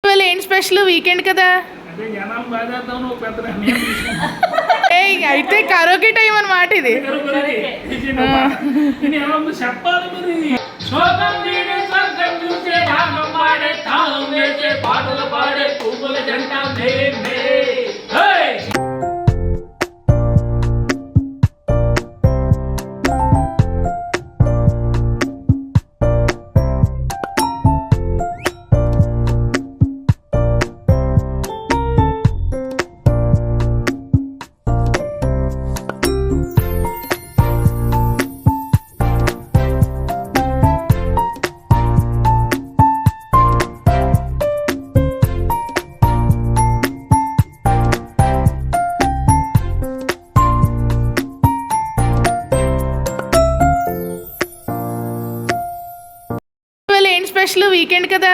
ఇవాళ ఏం special weekend కదా? అయితే కరోకే టైం అన్నమాట ఇది. స్పెషల్ వీకెండ్ కదా?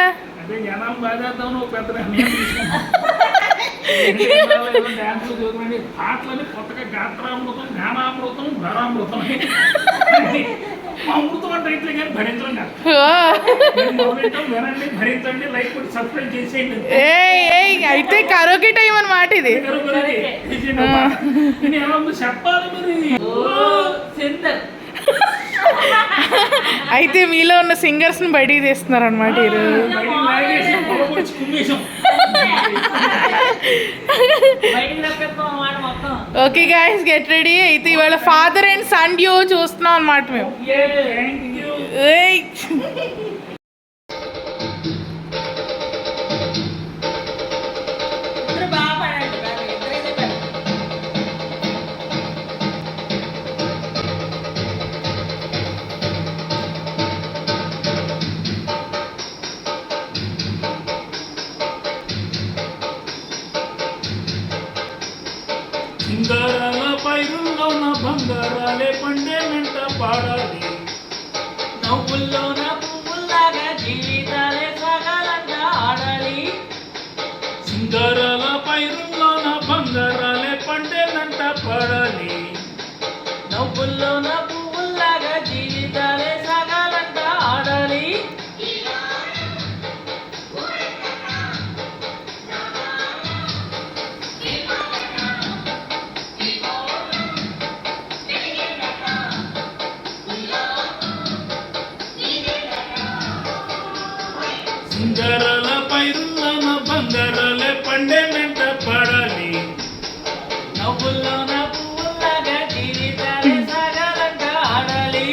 అమృతం అంటే ఇట్లా కానీ భరించడం కాదు. భరించండి, లైక్ కొట్టి సబ్స్క్రైబ్ చేసేయండి. అయితే కరోకే టైం అన్నమాట ఇది. చెప్పాలి మరి. అయితే మీలో ఉన్న సింగర్స్ ని బయటికి తీస్తున్నారు అనమాట ఈరోజు. Okay guys, get ready. అయితే ఇవాళ ఫాదర్ అండ్ సన్ డ్యూ చూస్తున్నాం అనమాట మేము. సింగారాల పైరుల్లోన బంగారాలే పండే వెంట పాడాలి. నవ్వుల్లోన పువ్వుల్లాగా జీవితాలే సాగాలంట ఆడాలి. సింగారాల పైరుల్లోన బంగారాలే పండే వెంట పాడాలి. నవ్వుల్లోన పువ్వుల్లాగా జీవితాలే సాగాలంట ఆడాలి. సింగారాల పైరుల్లోన బంగారాలే పండే వెంట పాడాలి. నవ్వుల్లోన పువ్వుల్లాగా జీవితాలే సాగాలంట ఆడాలి.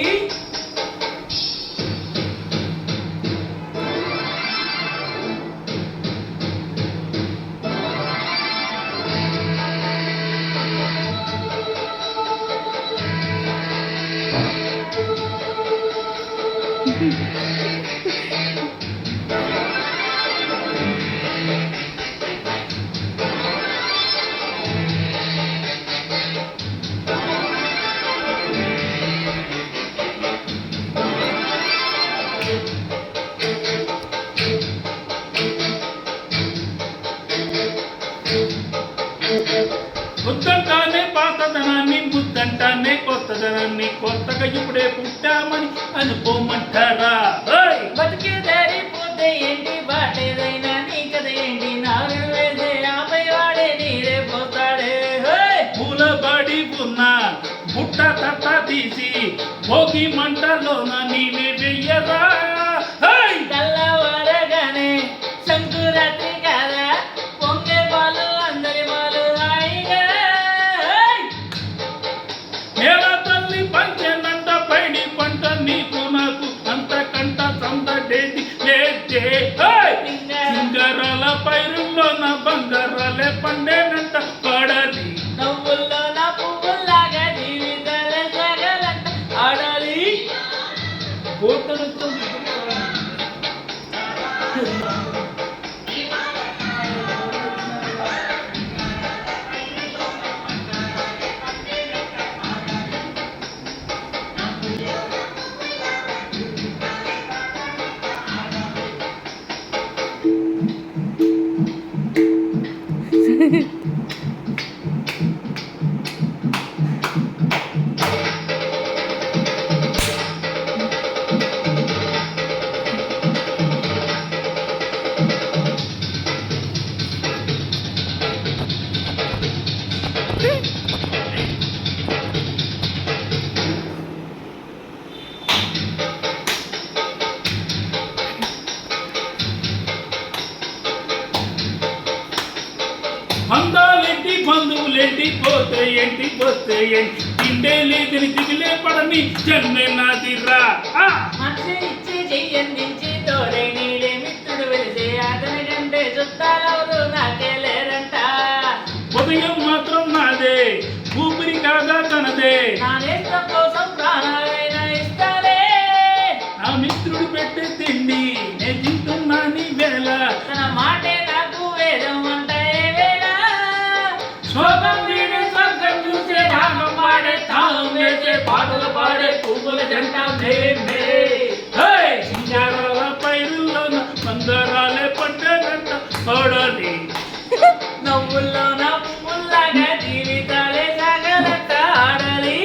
బుద్ధంటానే పాతదనాన్ని, బుద్ధంటానే కొత్తదనాన్ని, కొత్తగా ఇప్పుడే పుట్టామని అనుకోమంటారా? బతికే దారి పోతే ఏంటి, బాటేదైనా నీ కదా ఏంటి, నారు వేసే ఆపై వాడే నీరే పోతాడే. పూల బాడి ఉన్న బుట్ట తట్ట తీసి భోగి మంటలోన నీవే వెయ్యరా. తెల్లవారగానే సంకురాత్రి కాదా, పొంగే పాలు అందరి పాలు హాయిగా. నేల తల్లి పంచెనంట పైడి పంట, నీకు నాకు అంతకంట సందడేది లేదే. సింగారాల పైరుల్లోన బంగారాలే పండేనంట పాడాలి. నవ్వుల్లోన పువ్వుల్లాగా జీవితాలే సాగాలంట ఆడాలి. బంధాలేంటి బంధువులేంటి పోతే ఏంటి వస్తే ఏంటి తిండే లేదని దిగులే పడని జన్మే నాదిరా మనిషి ఇచ్చి చెయ్యందించి తోడే నీడే మిత్రుడు వెలిసే అతని కంటే చుట్టాలెవరు నాకే లేరంట. ఉదయం మాత్రం నాదే ఊపిరి కాగా తనదే నా నేస్తం కోసం ప్రాణాలైనా ఇస్తానే. నా మిత్రుడు పెట్టే తిండి నే తింటున్నా నీ వేళ తన మాటే నాకు వేదం అంటే వేళ. శోకం వీడే స్వర్గం చూసే భాగం పాడే తాళం వేసే పాటలు పాడే పువ్వుల జంట మేమే. హే! సింగారాల పైరుల్లోన మందారాలే పడ్డానంట పడాలి. నవ్వుల్లో నా పువ్వుల్లాగా జీవితాలే సాగలంట ఆడాలి.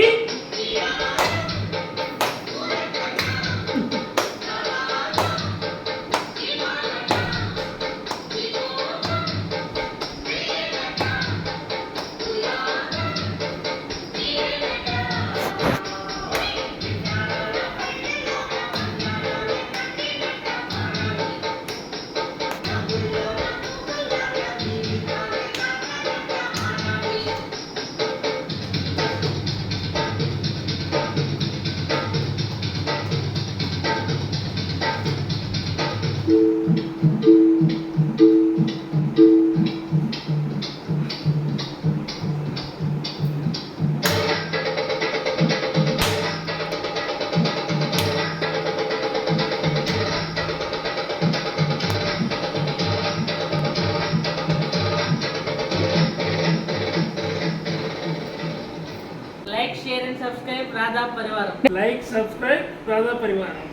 Like, share and subscribe Radha పరివారం. లైక్ సబ్స్క్రైబ్ రాధా పరివారం.